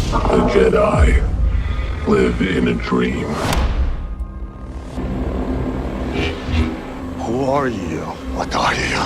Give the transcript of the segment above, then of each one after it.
The Jedi live in a dream. Who are you? What are you?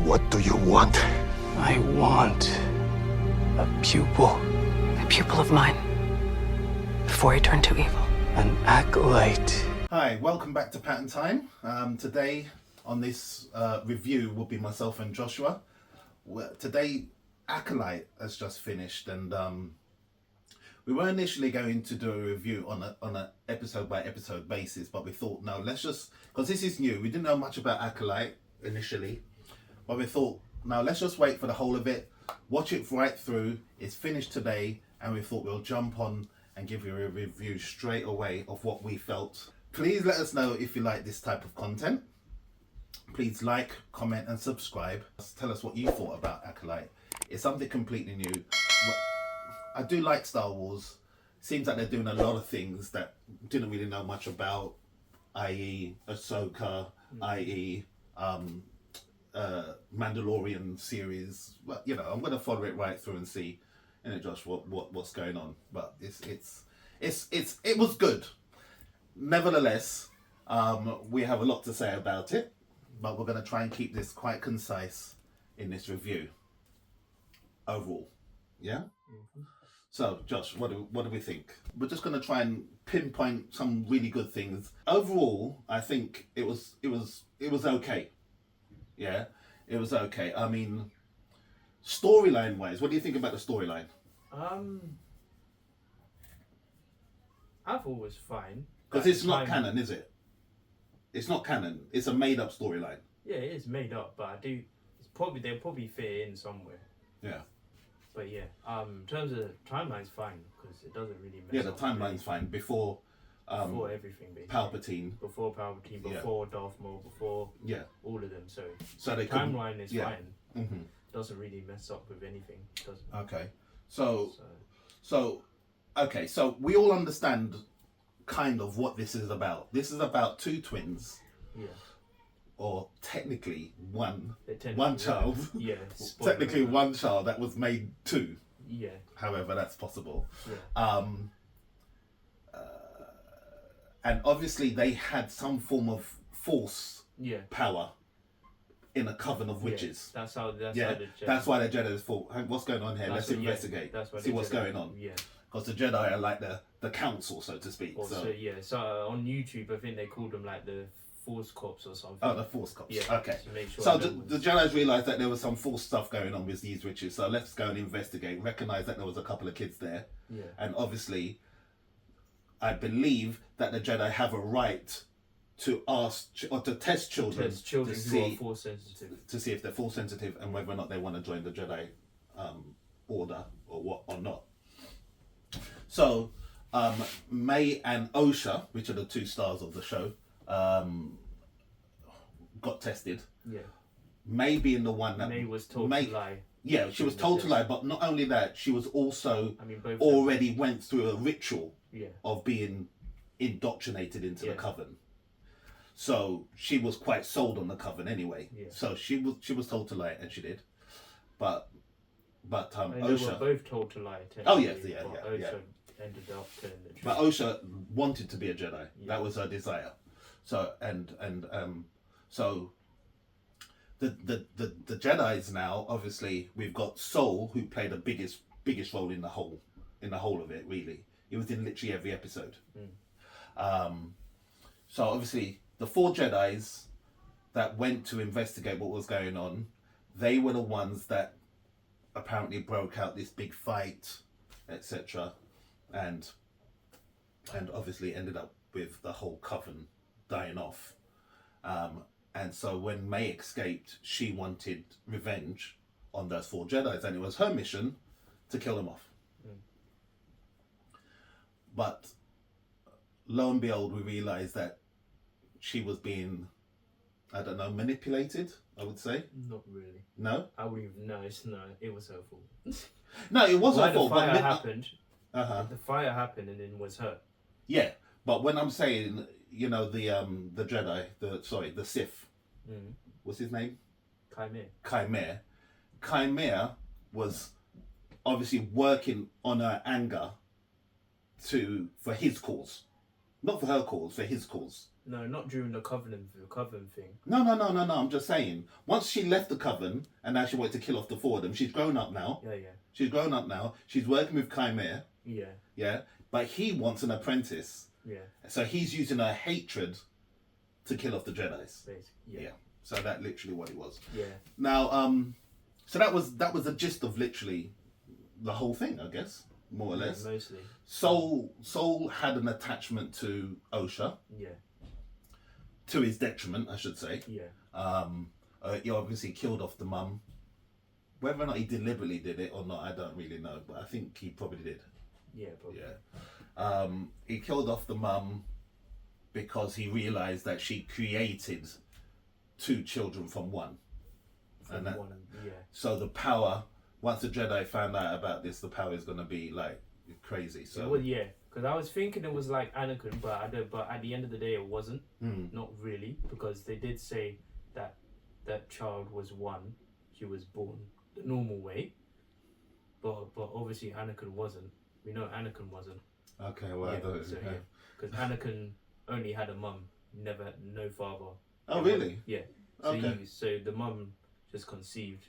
What do you want? I want a pupil, A pupil of mine. Before I turn to evil. an acolyte. Hi, welcome back to Patten Time. Today on this review will be myself and Joshua. Today, Acolyte has just finished, and we were initially going to do a review on a episode by episode basis, but we thought no, let's just, because this is new. We didn't know much about Acolyte initially, but we thought no, let's just wait for the whole of it, watch it right through. It's finished today, and we thought we'll jump on and give you a review straight away of what we felt. Please let us know if you like this type of content. Please like, comment and subscribe. Tell us what you thought about Acolyte. It's something completely new. I do like Star Wars. Seems like they're doing a lot of things that didn't really know much about, i.e. Ahsoka, i.e. Mandalorian series. But you know, I'm going to follow it right through and see, you know, Josh, what's going on. But it was good. Nevertheless, we have a lot to say about it, but we're going to try and keep this quite concise in this review. Overall, yeah. Mm-hmm. So, Josh, what do we think? We're just going to try and pinpoint some really good things. Overall, I think it was okay. Yeah, it was okay. I mean, storyline wise, what do you think about the storyline? I thought it was fine. Because it's not canon, is it? It's not canon. It's a made up storyline. Yeah, it is made up, but they'll probably fit it in somewhere. Yeah. But yeah, in terms of timeline's fine because it doesn't really mess Yeah, the up timeline's fine. Before everything, basically. Palpatine. Before Palpatine, before Darth Maul, before all of them. So they timeline is fine. Mm-hmm. Doesn't really mess up with anything. Doesn't. Okay. So we all understand kind of what this is about. This is about two twins. Yeah. Or technically one one child. Yeah. Technically one child that was made two. Yeah. However, that's possible. Yeah. And obviously they had some form of force power in a coven of witches. Yeah. That's why the Jedi thought, hey, what's going on here? Let's investigate. See what's going on. Yeah. Because the Jedi are like the council, so to speak. So on YouTube, I think they called them like the Force Cops or something. Oh, the Force Cops. Yeah. Okay. Sure so the Jedi's realised that there was some Force stuff going on with these witches, so let's go and investigate. Recognise that there was a couple of kids there. Yeah. And obviously, I believe that the Jedi have a right to ask or to test children who are Force sensitive, to see if they're Force sensitive and whether or not they want to join the Jedi order or not. So, May and Osha, which are the two stars of the show, got tested. Yeah. May being the one that May was told to lie. Yeah, she was told to lie, but not only that, she was also already went through a ritual of being indoctrinated into the coven. So she was quite sold on the coven anyway. Yeah. So she was told to lie, and she did. But Osha. They were both told to lie. Oh yes, yeah. Ended up telling the truth. But Osha wanted to be a Jedi. Yeah. That was her desire. So so the Jedi's now, obviously we've got Soul, who played the biggest role in the whole of it, really. He was in literally every episode. So obviously the four Jedi's that went to investigate what was going on, they were the ones that apparently broke out this big fight, etc. And obviously ended up with the whole coven dying off. And so when May escaped, she wanted revenge on those four Jedis, and it was her mission to kill them off. But lo and behold, we realised that she was being, I don't know, manipulated, I would say. Not really. No? I wouldn't even know. It was her fault. No, it was her fault. The fire happened. The fire happened and it was her. Yeah, but when I'm saying, you know, the Jedi, the Sith, what's his name? Chimera. Chimera was obviously working on her anger for his cause, not for her cause, for his cause. No, not during the covenant thing. No. I'm just saying. Once she left the coven and now she wanted to kill off the four of them, she's grown up now. Yeah. She's grown up now. She's working with Chimera. Yeah. Yeah. But he wants an apprentice. Yeah. So he's using her hatred to kill off the Jedis. Basically. Yeah. So that's literally what it was. Yeah. Now, so that was the gist of literally the whole thing, I guess, more or less. Mostly. Soul had an attachment to Osha. Yeah. To his detriment, I should say. Yeah. He obviously killed off the mum. Whether or not he deliberately did it or not, I don't really know, but I think he probably did. Yeah, probably. Yeah. He killed off the mum because he realised that she created 2 children from one. Yeah. So the power, once the Jedi found out about this, the power is going to be like crazy. So well, yeah, because I was thinking it was like Anakin, but at the end of the day, it wasn't. Not really, because they did say that that child was one. She was born the normal way, but obviously Anakin wasn't. We know Anakin wasn't. Okay, well, Yeah, because Anakin only had a mum, no father. Oh, really? Yeah. So Okay. so the mum just conceived.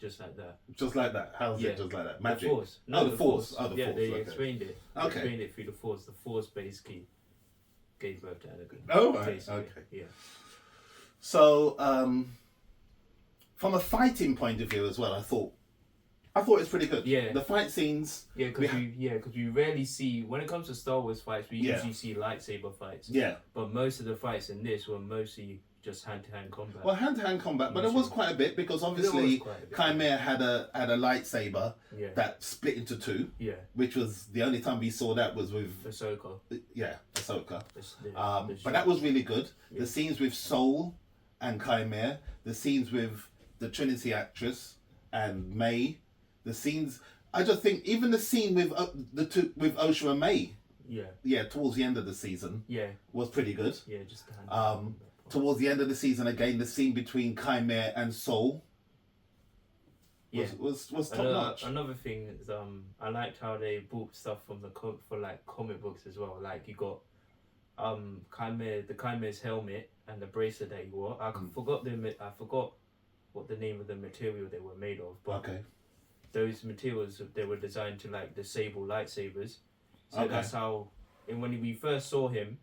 Just like that. Just like that. How's it just like that? Magic. The Force. The Force. Oh, the yeah, Force. they Okay. explained it. They Okay. explained it through the Force. The Force basically gave birth to Anakin. Oh, right. Basically. Okay. Yeah. So, from a fighting point of view as well, I thought it's pretty good. Yeah. The fight scenes. Yeah, because we rarely see, when it comes to Star Wars fights, we usually see lightsaber fights. Yeah. But most of the fights in this were mostly just hand-to-hand combat. Well, hand-to-hand combat, but it was quite a bit because obviously Chimera had a lightsaber Yeah. that split into 2. Yeah. Which was the only time we saw that was with Ahsoka. Ahsoka. The But that was really good. Yeah. The scenes with Soul and Chimera, the scenes with the Trinity actress and May, the scenes. I just think even the scene with with Osha and May, towards the end of the season, was pretty good. Yeah, just the hand. Towards the end of the season, again, the scene between Chimera and Soul was top notch. Another thing is I liked how they bought stuff from for like comic books as well. Like you got Chimera's helmet and the bracelet that he wore. I forgot what the name of the material they were made of, but those materials, they were designed to like disable lightsabers. So that's how, and when we first saw him,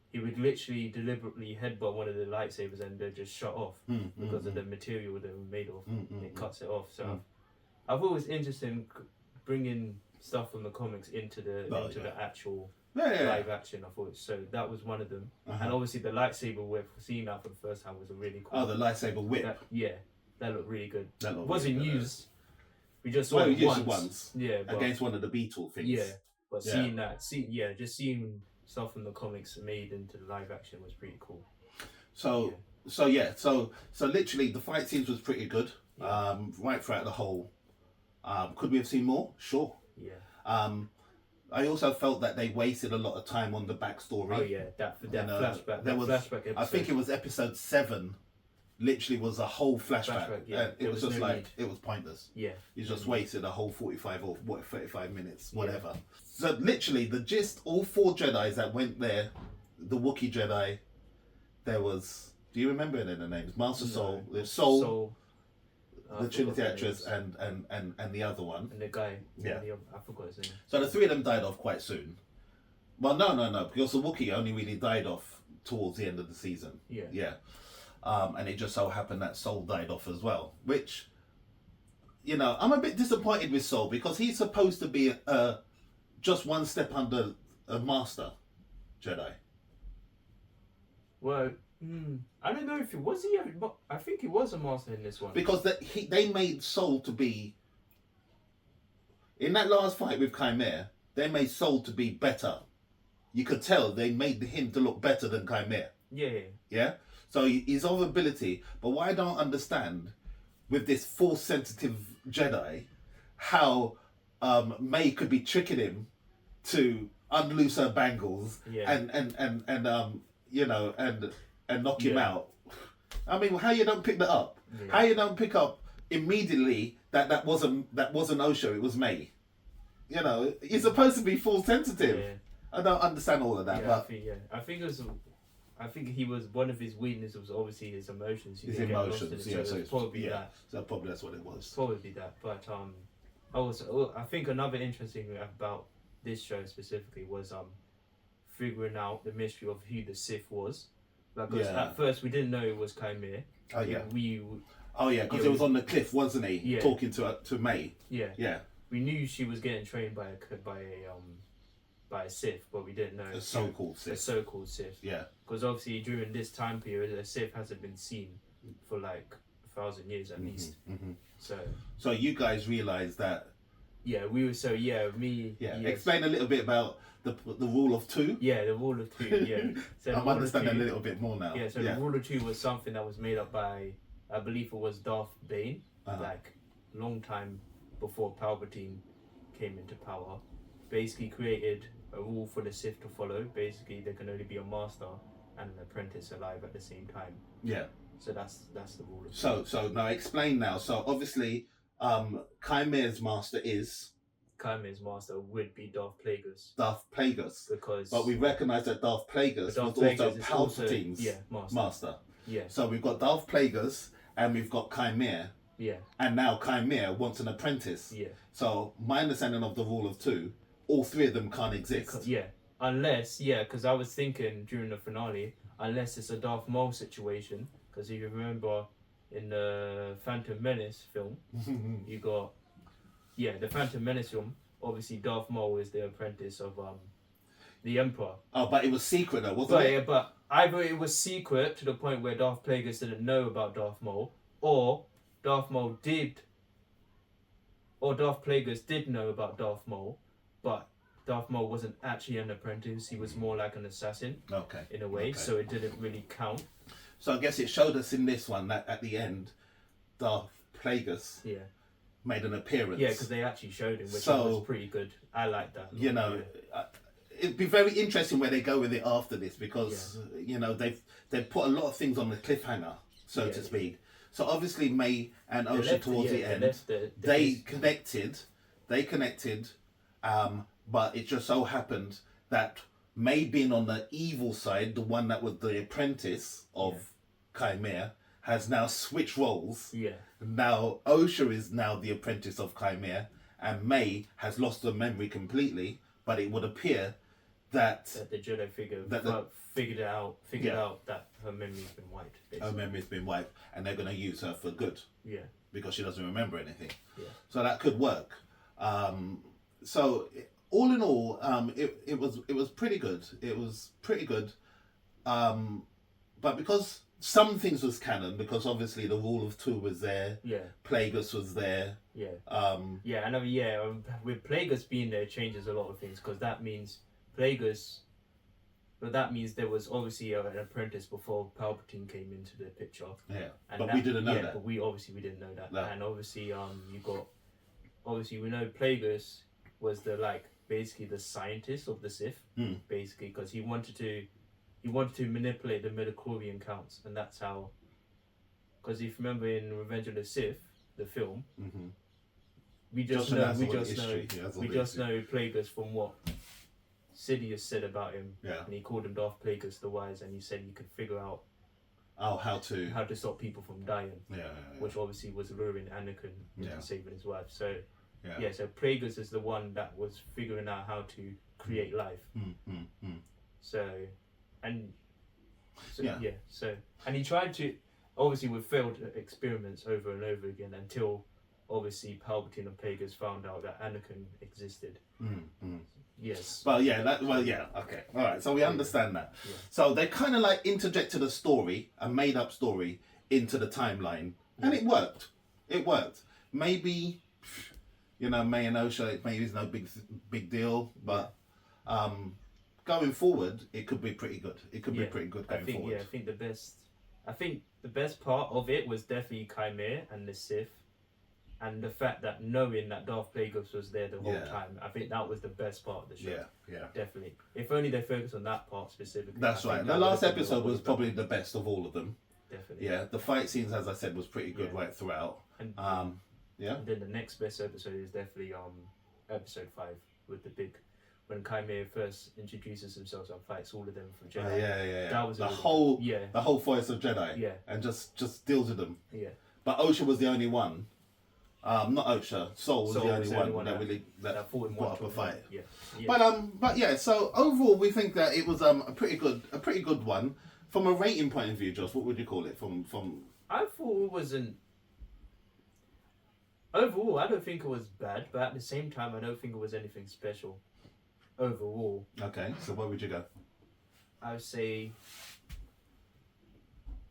he would literally deliberately headbutt one of the lightsabers and they're just shut off because of the material they were made of. It cuts it off. So I thought it was interesting bringing stuff from the comics into the actual live action. I thought so. That was one of them, and obviously the lightsaber whip. Seeing that for the first time was a really cool. Oh, the lightsaber whip. That looked really good. That looked wasn't really good, used. We just saw it once. Yeah, but, against one of the Beetle things. Yeah, but just seeing stuff from the comics made into the live action was pretty cool. So literally the fight scenes was pretty good. Right throughout the whole. Could we have seen more? Sure. Yeah. I also felt that they wasted a lot of time on the backstory. Oh yeah, that flashback. Flashback episode. I think it was episode 7. Literally was a whole flashback. Yeah. It was just no like need. it was pointless. Yeah. You just wasted a whole 45 or 35 minutes, whatever. So literally the gist, all 4 Jedis that went there, the Wookiee Jedi, there was. Do you remember any of the names? Master Soul, there's Soul, the Trinity actress, and the other one. And the guy. Yeah. I forgot his name. So the 3 of them died off quite soon. Well, no, because the Wookiee only really died off towards the end of the season. Yeah. Yeah. And it just so happened that Soul died off as well, which, I'm a bit disappointed with Soul because he's supposed to be just one step under a Master Jedi. Well, I don't know if he was. I think he was a Master in this one. Because they made Soul to be, in that last fight with Chimera, they made Soul to be better. You could tell they made him to look better than Chimera. Yeah. Yeah? So his of ability, but what I don't understand with this force sensitive Jedi, how May could be tricking him to unloose her bangles and knock him out. I mean, how you don't pick that up? Yeah. How you don't pick up immediately that wasn't Osho, it was May. You know, you're supposed to be full sensitive. Yeah. I don't understand all of that, Yeah, but I think he was one of his weaknesses was obviously his emotions. He his didn't get lost in emotions, it, yeah. so So it's probably that. So probably that's what it was. Probably that, but I think another interesting thing about this show specifically was figuring out the mystery of who the Sith was. Because at first we didn't know it was Chimera. Oh yeah. Because Yeah, it was on the cliff, wasn't he? Yeah. Talking to May. Yeah. Yeah. We knew she was getting trained by a Sith, but we didn't know A so-called a Sith. so-called Sith. Yeah. Because obviously during this time period, a Sith hasn't been seen for like 1,000 years at least. Mm-hmm. So you guys realised that. yeah, we were so yeah me Yeah. yes. Explain a little bit about the rule of two. Yeah, the rule of two. Yeah, so the I'm rule of understanding two- a little bit more now. Yeah, so the rule of two was something that was made up by, I believe it was Darth Bane, like long time before Palpatine came into power. Basically created a rule for the Sith to follow. Basically, there can only be a master and an apprentice alive at the same time. Yeah. So that's the rule of two. So now explain now. So obviously, Chimera's master is Chimera's master would be Darth Plagueis. Darth Plagueis. Because But we recognise that Darth Plagueis Darth was also Plagueis is also- Palpatine's yeah, master. master. Yeah, So we've got Darth Plagueis and we've got Chimera. yeah, And now Chimera wants an apprentice. yeah. So my understanding of the rule of two, all three of them can't exist. Yeah, unless, because I was thinking during the finale, unless it's a Darth Maul situation, because if you remember in the Phantom Menace film, you got, the Phantom Menace film, obviously Darth Maul is the apprentice of the Emperor. Oh, but it was secret though, wasn't it? Yeah, but either it was secret to the point where Darth Plagueis didn't know about Darth Maul, or Darth Plagueis did know about Darth Maul, but Darth Maul wasn't actually an apprentice, he was more like an assassin. Okay. In a way, Okay. so it didn't really count. So I guess it showed us in this one that at the end, Darth Plagueis Yeah. made an appearance. Yeah, because they actually showed him, which So- was pretty good. I like that. You know, it'd be very interesting where they go with it after this because you know they've put a lot of things on the cliffhanger, so to speak. So obviously May and Osha towards the end, they connected, but it just so happened that May being on the evil side, the one that was the apprentice of Chimera, has now switched roles. Yeah. Now Osha is now the apprentice of Chimera, and May has lost her memory completely. But it would appear that the Jedi figure that figured out that her memory's been wiped. Basically. her memory's been wiped, and they're going to use her for good. Yeah. Because she doesn't remember anything. Yeah. So that could work. All in all, it was pretty good. It was pretty good. But because some things was canon, because obviously the rule of two was there. Yeah. Plagueis was there. Yeah. With Plagueis being there, it changes a lot of things because that means Plagueis. But that means there was obviously an apprentice before Palpatine came into the picture. Yeah. And But we didn't know that. But we didn't know that. No. And obviously, we know Plagueis was basically the scientist of the Sith, basically, because he wanted to manipulate the midichlorian counts, and that's how. Because if you remember in Revenge of the Sith, the film, we just know Plagueis from what Sidious said about him, and he called him Darth Plagueis the Wise, and he said he could figure out how to stop people from dying, which obviously was luring Anakin into saving his wife. So. Yeah, so Plagueis is the one that was figuring out how to create life. And he tried to, obviously with failed experiments over and over again until obviously Palpatine and Plagueis found out that Anakin existed. Yes. Okay. All right. So we understand that. Yeah. So they kind of interjected a made up story into the timeline, and it worked. Maybe. May and Osha, maybe it's no big deal, but going forward, it could be pretty good. It could be pretty good going forward. Yeah, I think the best part of it was definitely Chimera and the Sith, and the fact that knowing that Darth Plagueis was there the whole time. I think that was the best part of the show. Yeah, definitely. If only they focused on that part specifically. That's right. The last episode was probably the best of all of them. definitely. Yeah, the fight scenes, as I said, was pretty good right throughout. And yeah. And then the next best episode is definitely episode 5 with the big, when Chimera first introduces himself and fights all of them for Jedi. Yeah. That was the whole Force of Jedi. Yeah. And just deals with them. Yeah. But Osha was the only one. Not Osha. Soul was the only one that really fought in put up a fight. Yeah. But yeah. So overall, we think that it was a pretty good one. From a rating point of view, Josh, what would you call it? From I thought it wasn't. Overall, I don't think it was bad, but at the same time, I don't think it was anything special. Overall. Okay, so where would you go? I would say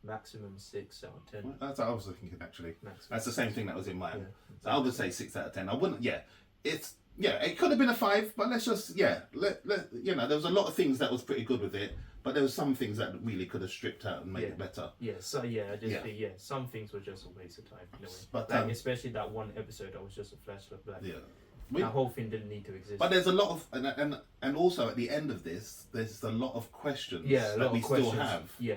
maximum 6 out of 10. That's what I was thinking actually. Maximum. That's the same thing that was in mine. Yeah. So I would say 6 out of 10. I wouldn't. Yeah, it could have been a 5, but let's just let there was a lot of things that was pretty good with it, but there was some things that really could have stripped out and made it better. Yeah. So I just think some things were just a waste of time in a way. But like, especially that one episode that was just a flashback. Like, yeah. that whole thing didn't need to exist. But there's a lot of and also at the end of this, there's a lot of questions that we still have. Yeah.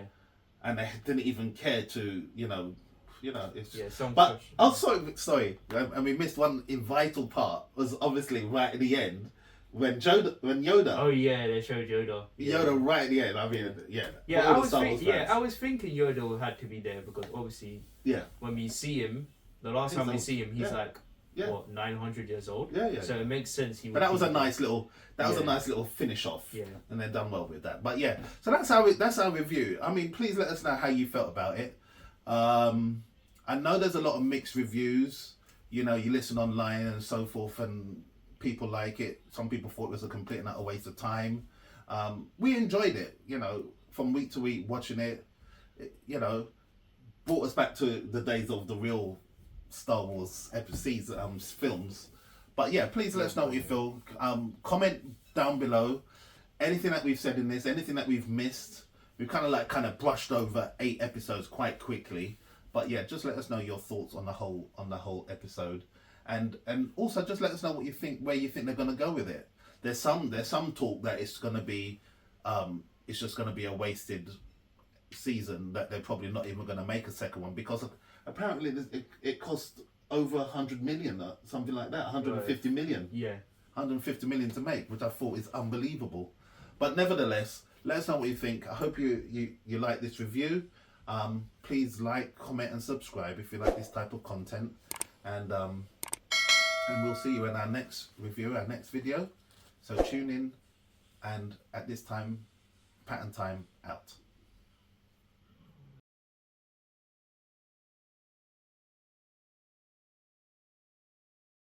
And they didn't even care to, it's. Yeah, some but questions. sorry, and we missed one vital part. Was obviously right at the end when Yoda. Oh yeah, they showed Yoda. Yeah. Yoda right at the end. I mean, yeah. Yeah, I was thinking Yoda had to be there because obviously, when we see him, the last time we see him, he's like. Yeah. What, 900 years old? Yeah. So it makes sense. But that was a nice little finish off. Yeah. And they're done well with that. But yeah, so that's our review. I mean, please let us know how you felt about it. I know there's a lot of mixed reviews. You listen online and so forth, and people like it. Some people thought it was a complete and utter waste of time. We enjoyed it. From week to week watching it. Brought us back to the days of the real Star Wars episodes, films. But yeah, please let us know what you feel. Comment down below anything that we've said in this, anything that we've missed. We've kind of brushed over 8 episodes quite quickly. But yeah, just let us know your thoughts on the whole episode, and also just let us know what you think, where you think they're gonna go with it. There's some talk that it's gonna be it's just gonna be a wasted season, that they're probably not even gonna make a second one because apparently it cost over 100 million, something like that, 150 million. Yeah. 150 million to make, which I thought is unbelievable. But nevertheless, let us know what you think. I hope you like this review. Please like, comment and subscribe if you like this type of content. And we'll see you in our next review, our next video. So tune in, and at this time, Patten time out.